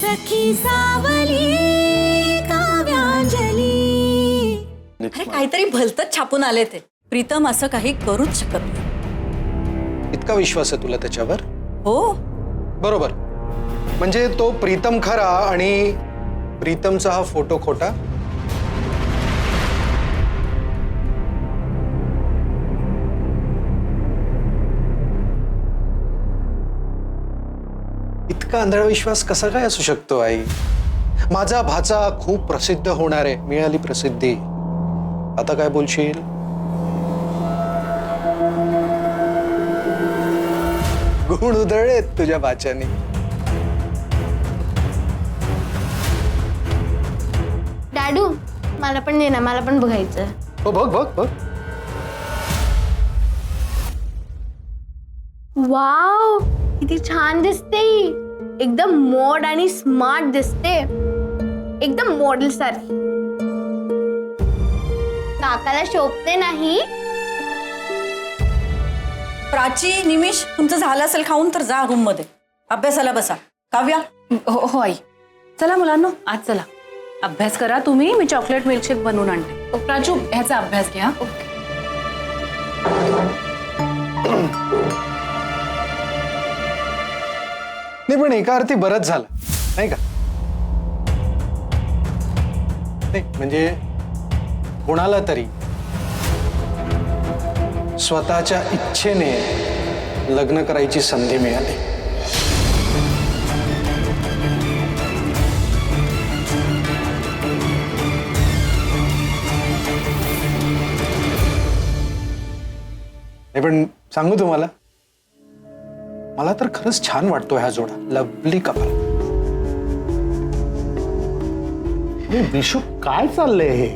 सखी सावली काव्यांजली. अरे काहीतरी भलतच छापून आले ते. प्रीतम असं काही करूच शकत नाही. इतका विश्वास आहे तुला त्याच्यावर? हो. बरोबर. म्हणजे तो प्रीतम खरा आणि प्रीतमचा हा फोटो खोटा. इतका आंधळा विश्वास कसा काय असू शकतो आई? माझा भाचा खूप प्रसिद्ध होणार आहे. मिळाली प्रसिद्धी, आता काय बोलशील? गुण उधळलेत तुझ्या भाच्याने. डॅडू मला पण दे ना, मला पण बघायचं. हो बघ बघ बघ. वाव, किती छान दिसते. एकदम मॉड आणि स्मार्ट दिसते. एकदम मॉडेल सारखी. काकाला शोभते नाही? प्राची, निमिष, तुमचं झालं असेल खाऊन तर जा रूम मध्ये अभ्यासाला बसा. काव्या. हो हो आई. चला मुलांनो आज चला अभ्यास करा तुम्ही. मी चॉकलेट मिल्कशेक बनवून आणते. प्राजू ह्याचा अभ्यास घ्या. नाही पण एका अर्थी बरंच झालं नाही का? नाही म्हणजे कोणाला तरी स्वतःच्या इच्छेने लग्न करायची संधी मिळाली. नाही पण सांगू तुम्हाला, मला तर खरंच छान वाटतो हा जोडा. Lovely couple. हे विशू काय चाललंय हे?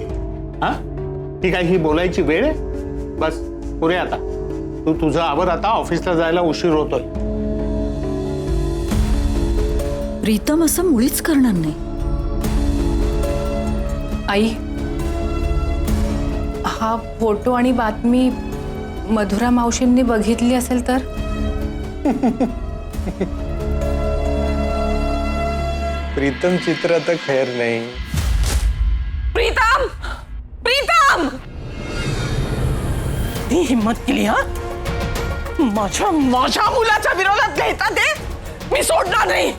हा ती काय ही बोलायची वेळ आहे? बस पुरे आता. तू तुझं आवर, आता ऑफिसला जायला उशीर होतोय. प्रीतम असं मुळीच करणार नाही. आई हा फोटो आणि बातमी मधुरा मावशींनी बघितली असेल तर? प्रीतम चित्र तर खैर नाही. प्रीतम, प्रीतम, ती हिम्मत केली हा? माझ्या मुलाच्या विरोधात लिहिता ते मी सोडणार नाही.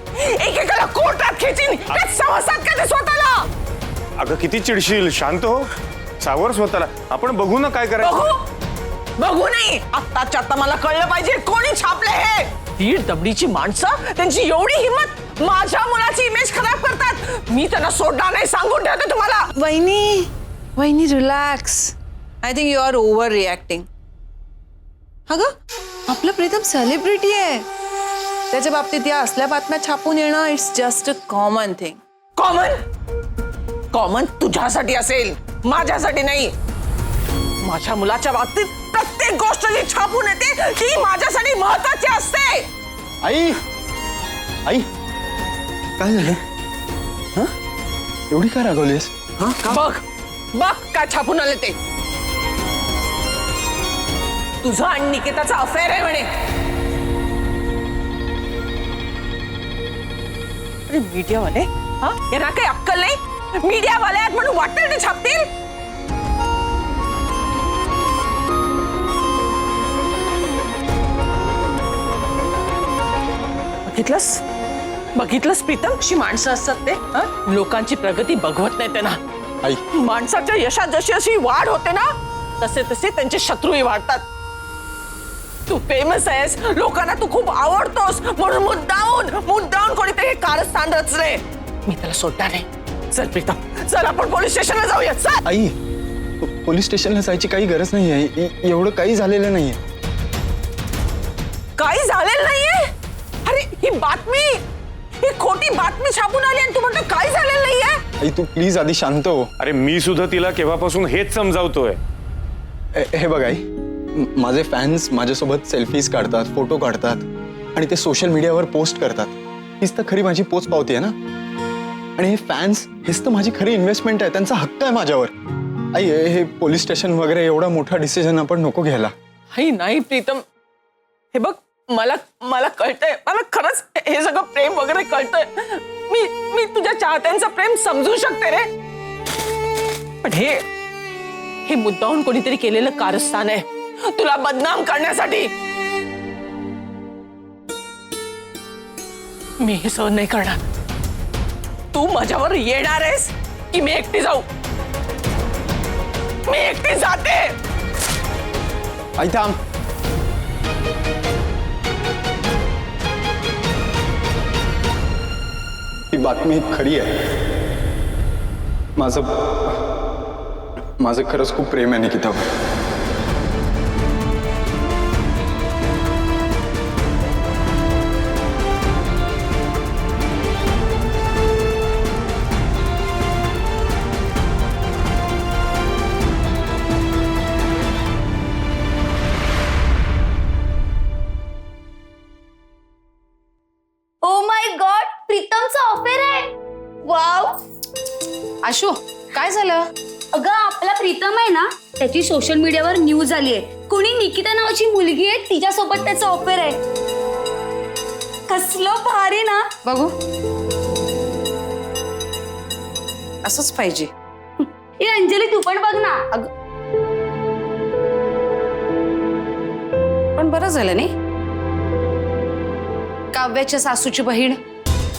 एकेकाला कोर्टात खेचीन. समजतात का ते स्वतःला? अगं किती चिडशील, शांत हो, सावर स्वतःला. आपण बघू ना काय करायचं. बघू नाही. आत्ताच्या आता मला कळलं पाहिजे कोणी छापले हे. ती दबडीची माणसं, त्यांची एवढी हिम्मत माझ्या मुलाची इमेज खराब करतात. मी त्यांना सोडणार नाही, सांगून ठेवते तुम्हाला. वहिनी relax. I think you are overreacting. अगं आपलं प्रीतम सेलिब्रिटी आहे. त्याच्या बाबतीत या असल्या बातम्या छापून येणं it's just a common thing. Common तुझ्यासाठी असेल, माझ्यासाठी नाही. माझ्या मुलाच्या बाबतीत प्रत्येक गोष्ट जी छापून येते ती माझ्यासाठी महत्त्वाची असते. आई आई काय झालं? हा एवढी काय रागवलीस? बघ बघ काय छापून आले ते. तुझा आणि निकेताचा अफेअर आहे म्हणे. अरे मीडियावाले, हा यांना काही अक्कल नाही? मीडियावाले आहेत म्हणून वाटेल ते छापतील. बघितलंस प्रीतम, कशी माणसं असतात ते. लोकांची प्रगती बघवत नाही त्यांना. आई माणसाच्या यशात जशी अशी वाढ होते ना, तसे तसे त्यांचे शत्रूही वाढतात. तू फेमस आहेस, लोकांना तू खूप आवडतोस म्हणून मुद्दाऊन कोणीतरी हे कारस्थान रचले. मी त्याला सोडणार नाही. चल प्रीतम, चल आपण पोलीस स्टेशनला जाऊया. चल. आई पोलीस स्टेशनला जायची काही गरज नाहीये. एवढं काही झालेलं नाहीये. काही झालेलं नाहीये? अरे ही बातमी, ही खोटी बातमी छापून आली आणि तू म्हणतो काही झालेलं नाहीये? आई तू प्लीज आधी शांत हो. अरे मी सुद्धा तिला केव्हापासून हेच समजावतोय. हे बघ आई, माझे फॅन्स माझ्यासोबत सेल्फीज काढतात, फोटो काढतात आणि ते सोशल मीडियावर पोस्ट करतात. हीच तर खरी माझी पोच पावती आहे ना. आणि हे फॅन्स हेच तर माझी खरी इन्व्हेस्टमेंट आहे. त्यांचा हक्क आहे माझ्यावर. आई हे पोलीस स्टेशन वगैरे एवढा मोठा डिसिजन आपण नको घ्यायला. नाही प्रीतम, हे बघ मला कळतंय, मला खरंच हे सगळं प्रेम वगैरे कळतंय. मी चाहत्यांचं प्रेम समजू शकते रे, पण हे मुद्दाहून कोणीतरी केलेलं कारस्थान आहे तुला बदनाम करण्यासाठी. मी हे सहन नाही करणार. तू माझ्यावर येणार आहेस की मी एकटी जाऊ? मी एकटी जाते. आई थांब. ही बातमी खरी आहे. माझं खरंच खूप प्रेम आहे निकितावर. ओ माय गॉड, प्रीतमचा ऑफर आहे. वाव. आशू काय झालं? अगं आपला प्रीतम आहे ना, त्याची सोशल मीडियावर न्यूज आली आहे. कोणी निकिता नावाची मुलगी आहे, तिच्यासोबत त्याचा ऑफर आहे. कसलं भारी ना. बघू. असंच पाहिजे. ए अंजली तू पण बघ ना. पण बरं झालं नाही. काव्याच्या सासूची बहीण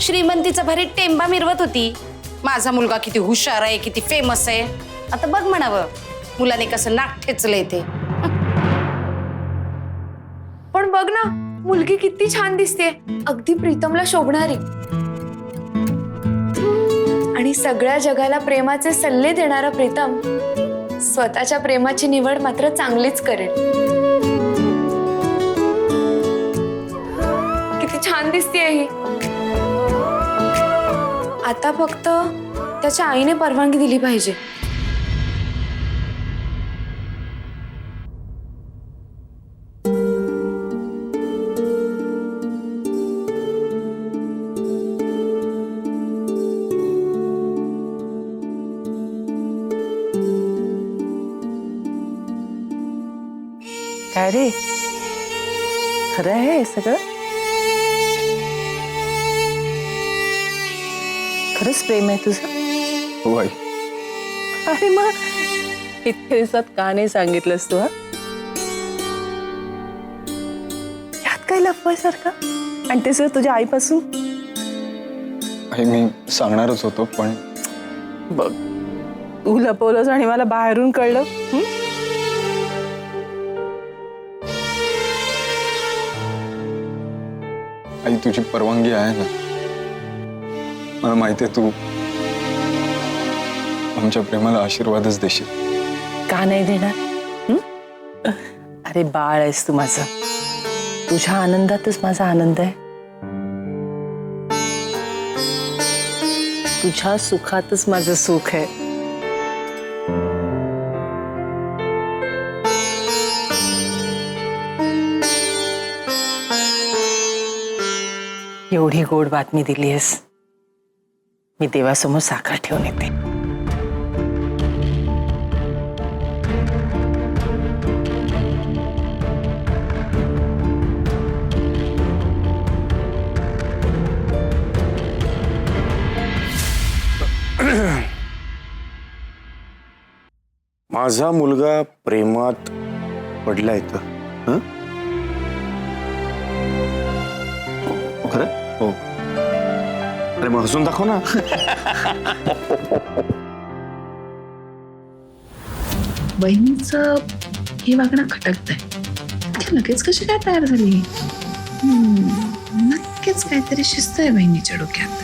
श्रीमंतीचा भारी टेंबा मिरवत होती. माझा मुलगा किती हुशार आहे, किती फेमस आहे. आता बघ म्हणावं मुलाने कसं नाक ठेचलंय ते. पण बघ ना, मुलगी किती छान दिसते, अगदी प्रीतमला शोभणारी. आणि सगळ्या जगाला प्रेमाचे सल्ले देणारा प्रीतम स्वतःच्या प्रेमाची निवड मात्र चांगलीच करेल. किती छान दिसतेय ही. आता फक्त त्याच्या आईने परवानगी दिली पाहिजे. काय रे, खरं आहे हे सगळं? खरंच प्रेम आहे तुझं? हो आई. अरे मग इतक्या दिवसात का नाही सांगितलंस तू? यात काय लपवायसारखं? आणि ते सर तुझ्या आईपासून? आई मी सांगणारच होतो पण बघ, तू लपवलंस आणि मला बाहेरून कळलं. आई तुझी परवानगी आहे ना? मला माहिती आहे तू आमच्या प्रेमाला आशीर्वादच देशील. का नाही देणार? अरे बाळ आहेस तू माझं. तुझ्या आनंदातच माझा आनंद आहे. तुझ्या सुखातच माझं सुख आहे. एवढी गोड बातमी दिली आहेस, मी देवासमोर साखर ठेवून येते. माझा मुलगा प्रेमात पडलाय तर खरं? हो. अरे मग हसून दाखव ना. बहिणीचं हे वागणं खटकत आहे. ती लगेच कशी काय तयार झाली? नक्कीच काहीतरी शिस्त आहे बहिणीच्या डोक्यात.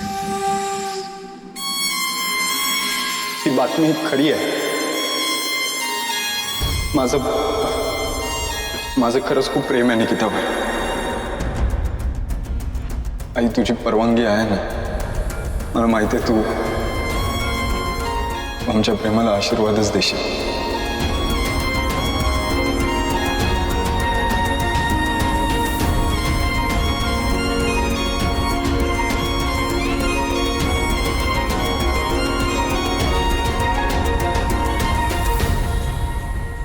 ही बातमी खरी आहे. माझं खरंच खूप प्रेम आहे निकितावर. आई तुझी परवानगी आहे ना? मला माहिती आहे तू आमच्या प्रेमाला आशीर्वादच देशील.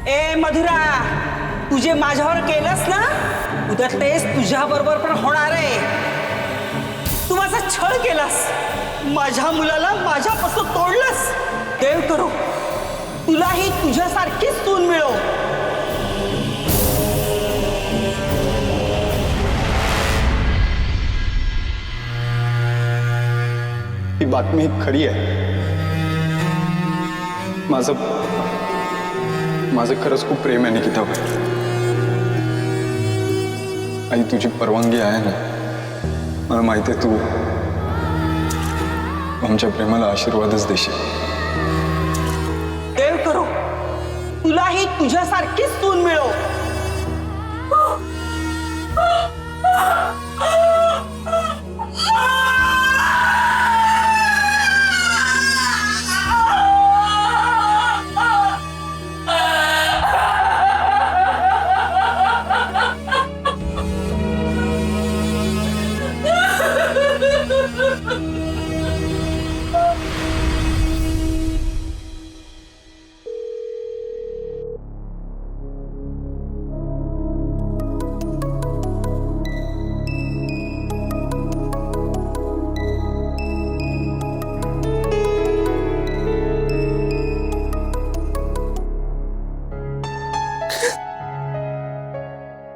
ए मधुरा, तुझे माझ्यावर केलंस ना, उद्या तेच तुझ्या बरोबर पण होणार आहे. तू माझा छळ केलास, माझ्या मुलाला माझ्यापासून तोडलंस. देव करो तुलाही तुझ्यासारखीच सून मिळो. ही बातमी खरी आहे. माझं खरंच खूप प्रेम आहे निकितावर. आई तुझी परवानगी आहे ना. मला माहिती आहे तू आमच्या प्रेमाला आशीर्वादच देशील. देव करो तुलाही तुझ्यासारखीच सून मिळो.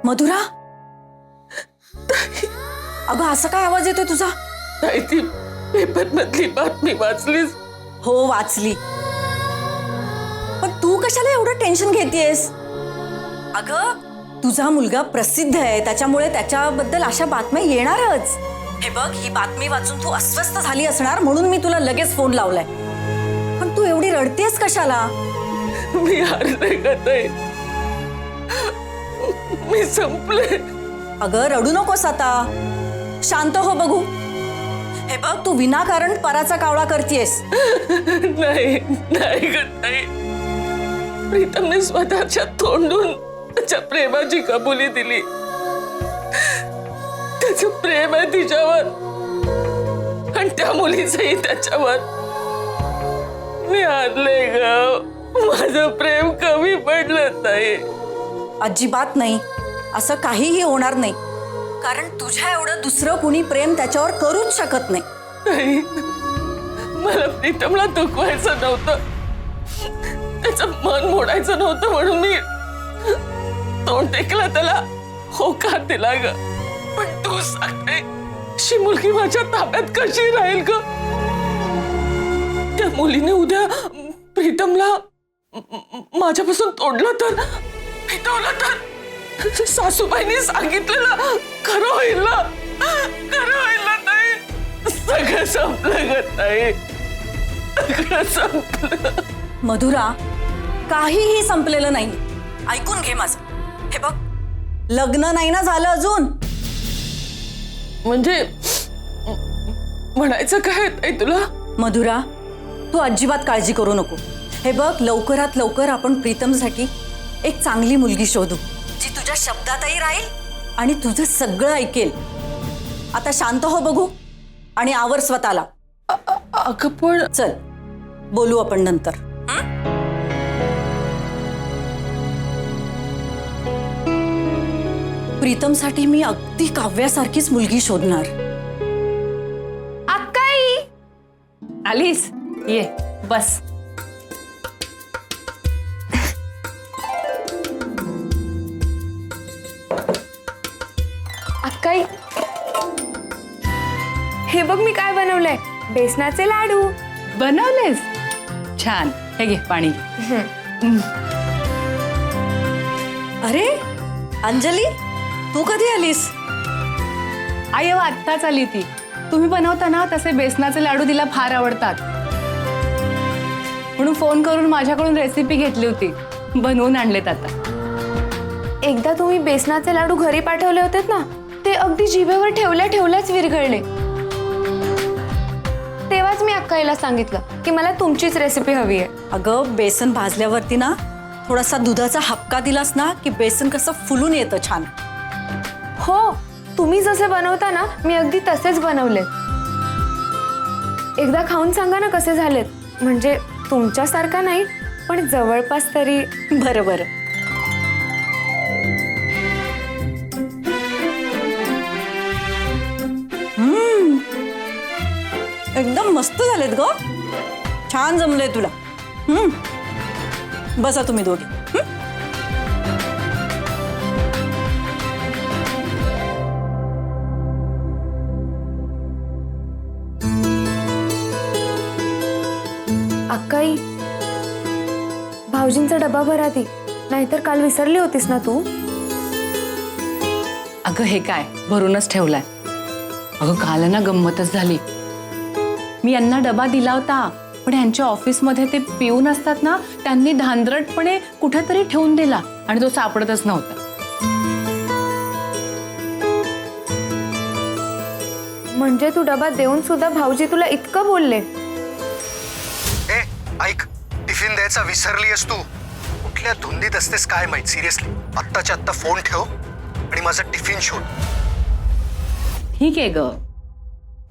मधुरा, अगं असं काय आवाज येतोय तुझा? नाही ती पेपर मधली बातमी वाचलीस? हो वाचली. पण तू कशाला एवढं टेन्शन घेतेस? अगं तुझा मुलगा प्रसिद्ध आहे, त्याच्यामुळे त्याच्याबद्दल अशा बातम्या येणारच. हे बघ, ही बातमी वाचून तू अस्वस्थ झाली असणार म्हणून मी तुला लगेच फोन लावलाय. पण तू एवढी रडतेस कशाला? मी हारले गं, मी संपले. अगं रडू नकोस आता, शांत हो बघू. हे बघ, तू विनाकारण पराचा कावळा करतेस. नाही नाही गं, नाही. प्रीतमने स्वतःच्या तोंडून त्याच्या प्रेमाची कबुली दिली. त्याचं प्रेम आहे तिच्यावर आणि त्या मुलीचंही त्याच्यावर. मी हारले ग. माझं प्रेम कमी पडलं नाही. अजिबात नाही, असं काहीही होणार नाही. कारण तुझ्या एवढं दुसरं कुणी प्रेम त्याच्यावर करूच शकत नाही. नाही, मला प्रीतमला दुखवायचं नव्हतं, त्याचं मन मोडायचं नव्हतं म्हणून मी तोंड टेकलं, त्याला होकार दिला ग. पण तू सांगते अशी मुलगी माझ्या ताब्यात कशी राहील ग? त्या मुलीने उद्या प्रीतमला माझ्यापासून तोडलं तर, पिटवलं तर, सासूबाईंनी सांगितलेलं खरं होईल ना? खरं होईल ना ताई? सगळं संपलं ग ताई, सगळं संपलं. मधुरा, काहीही संपलेलं नाही. ऐकून घे माझं. हे बघ, लग्न नाही ना झालं अजून. म्हणजे म्हणायचं काय ताई तुला? मधुरा, तू अजिबात काळजी करू नको. हे बघ, लवकरात लवकर आपण प्रीतमसाठी एक चांगली मुलगी शोधू, जी तुझ्या शब्दातही राहील आणि तुझं सगळं ऐकेल. आता शांत हो बघू आणि आवर स्वतःला. अगं पण चल, बोलू आपण नंतर. प्रीतमसाठी मी अगदी काव्यासारखीच मुलगी शोधणार. अक्काई, आलीस? ये बस. अक्काई, हे बघ मी काय बनवलंय. बेसनाचे लाडू. बनवलेस? छान. हे घे पाणी घे. अरे अंजली, तू कधी आलीस? आई आत्ताच आली ती. तुम्ही बनवता ना तसे बेसनाचे लाडू तिला फार आवडतात, म्हणून फोन करून माझ्याकडून रेसिपी घेतली होती. बनवून आणलेत आता. एकदा तुम्ही बेसनाचे लाडू घरी पाठवले होते ना, ते अगदी जिभेवर ठेवल्या ठेवल्याच विरघळले. तेव्हाच मी अक्काईला सांगितलं की मला तुमचीच रेसिपी हवी आहे. अगं, बेसन भाजल्यावरती ना थोडासा दुधाचा हपका दिलास ना की बेसन कसं फुलून येतं छान. हो, तुम्ही जसे बनवता ना, मी अगदी तसेच बनवले. एकदा खाऊन सांगा ना कसे झालेत. म्हणजे तुमच्यासारखा नाही, पण जवळपास तरी. बरं बरं. एकदम मस्त झालेत ग. छान जमलंय तुला. बसा तुम्ही दोघे. अक्काई, भाऊजींचा डबा भरा ती, नाहीतर काल विसरली होतीस ना तू. अगं हे काय भरूनच ठेवलाय. अगं काल ना गंमतच झाली. मी यांना डबा दिला होता, पण यांच्या ऑफिसमध्ये ते पिऊन असतात ना, त्यांनी धांदरटपणे कुठेतरी ठेवून दिला आणि तो सापडतच नव्हता. म्हणजे तू डबा देऊन सुद्धा भाऊजी तुला इतकं बोलले. ए ऐक, टिफिन द्यायचा विसरलीस तू. कुठल्या धुंदीत असतेस काय माहित. सिरियसली आत्ताच्या आत्ता फोन ठेव आणि माझा टिफिन शोध. ठीक आहे ग,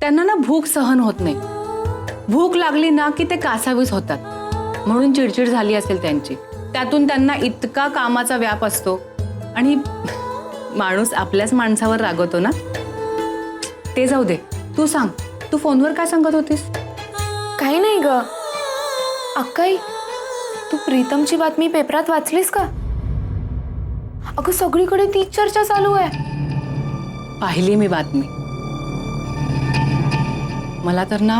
त्यांना ना भूक सहन होत नाही. भूक लागली ना की ते कासावीस होतात, म्हणून चिडचिड झाली असेल त्यांची. त्यातून त्यांना इतका कामाचा व्याप असतो आणि माणूस आपल्याच माणसावर रागवतो ना. ते जाऊ दे, तू सांग, तू फोनवर काय सांगत होतीस? काही नाही ग. अक्काई, तू प्रीतमची बातमी पेपरात वाचलीस का? अगं सगळीकडे तीच चर्चा चालू आहे. पाहिली मी बातमी. मला तर ना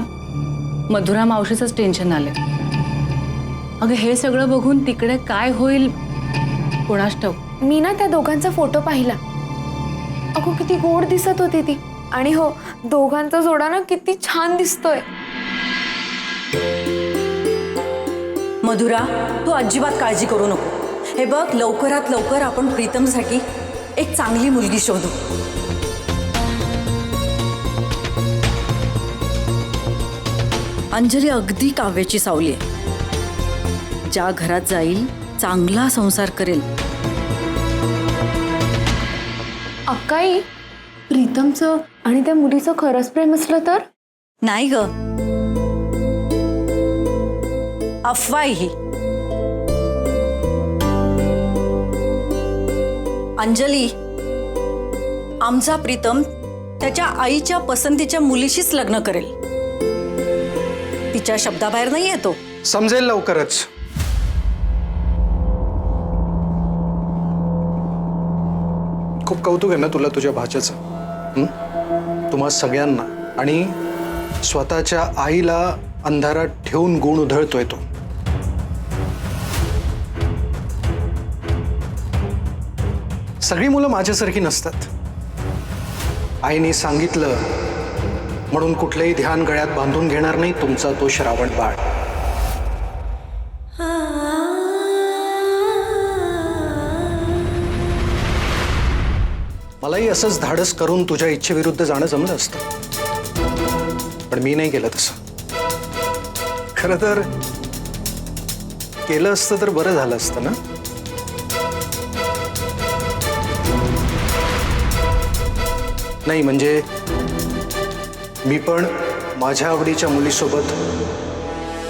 मधुरा मावशीचंच टेन्शन आलंय. अगं हे सगळं बघून तिकडे काय होईल कोणास ठाऊक. मी ना त्या दोघांचा फोटो पाहिला. अगो किती गोड दिसत होती ती. आणि हो, दोघांचा जोडा ना किती छान दिसतोय. मधुरा, तू अजिबात काळजी करू नको. हे बघ, लवकरात लवकर आपण प्रीतमसाठी एक चांगली मुलगी शोधू. अंजली अगदी काव्याची सावली आहे. ज्या घरात जाईल चांगला संसार करेल. अक्काई, प्रीतमचं आणि त्या मुलीचं खरंच प्रेम असलं तर? नाही ग, अफवा ही. अंजली, आमचा प्रीतम त्याच्या आईच्या पसंतीच्या मुलीशीच लग्न करेल. तिच्या शब्दाबाहेर नाही येतो. समजेल लवकरच. खूप कौतुक आहे ना तुला तुझ्या भाच्याचं. तुम्हा सगळ्यांना. आणि स्वतःच्या आईला अंधारात ठेवून गुण उधळतोय तो. सगळी मुलं माझ्यासारखी नसतात. आईने सांगितलं म्हणून कुठलंही ध्यान गळ्यात बांधून घेणार नाही तुमचा तो श्रावण बाळ. मलाही असंच धाडस करून तुझ्या इच्छेविरुद्ध जाणं जमलं असतं, पण मी नाही केलं तसं. खरं तर केलं असतं तर बरं झालं असतं ना. नाही म्हणजे मी पण माझ्या आवडीच्या मुलीसोबत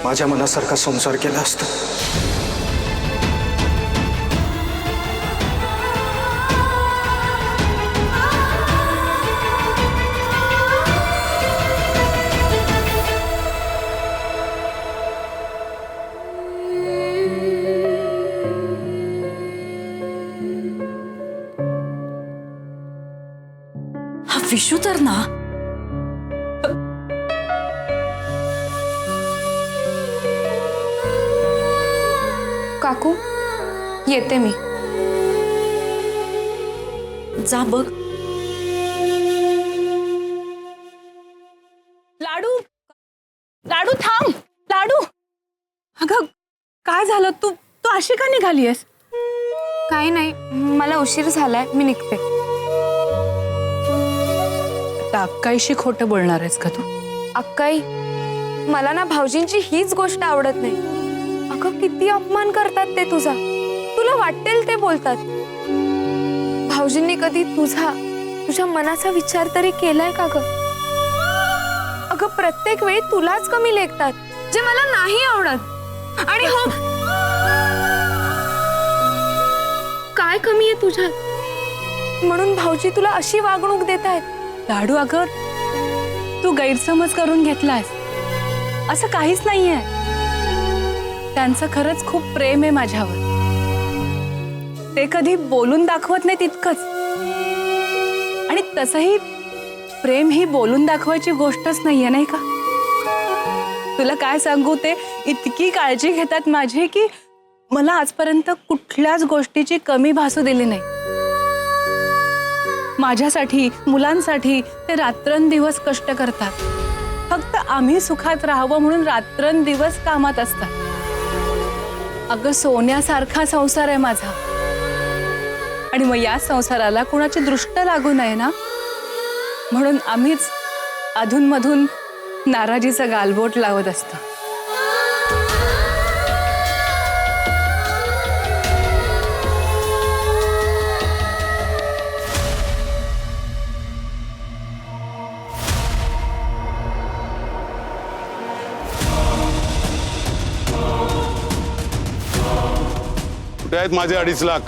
माझ्या मनासारखा संसार केला असता. हा विशू तर ना. काकू, येते मी. जा बघ. लाडू, लाडू थांब. लाडू, अगं काय झालं? तू तू अशी का निघालीयस? काही नाही, मला उशीर झालाय, मी निघते. अक्काईशी खोटं बोलणार आहेस का तू? अक्काई, मला ना भाऊजींची हीच गोष्ट आवडत नाही. अगं किती अपमान करतात ते तुझा. तुला वाटेल ते बोलतात. भाऊजींनी कधी तुझ्या मनाचा विचार तरी केलाय का ग? अगं प्रत्येक वेळी तुलाच कमी लेखतात, जे मला नाही आवडत. आणि हो, काय कमी आहे तुझ्यात म्हणून भाऊजी तुला अशी वागणूक देत आहेत? लाडू, अगं तू गैरसमज करून घेतलायस. असं काहीच नाहीये. त्यांचं खरंच खूप प्रेम आहे माझ्यावर. ते कधी बोलून दाखवत नाही तितकंच. आणि तसंही प्रेम ही बोलून दाखवायची गोष्टच नाहीये, नाही का? तुला काय सांगू, ते इतकी काळजी घेतात माझी की मला आजपर्यंत कुठल्याच गोष्टीची कमी भासू दिली नाही. माझ्यासाठी, मुलांसाठी ते रात्रंदिवस कष्ट करतात. फक्त आम्ही सुखात राहावं म्हणून रात्रंदिवस कामात असतात. अगं, सोन्यासारखा संसार आहे माझा. आणि मग या संसाराला कुणाची दृष्ट लागू नये ना, म्हणून आम्हीच अधूनमधून नाराजीचा गालबोट लावत असतो. कुठे आहेत माझे 2.5 लाख?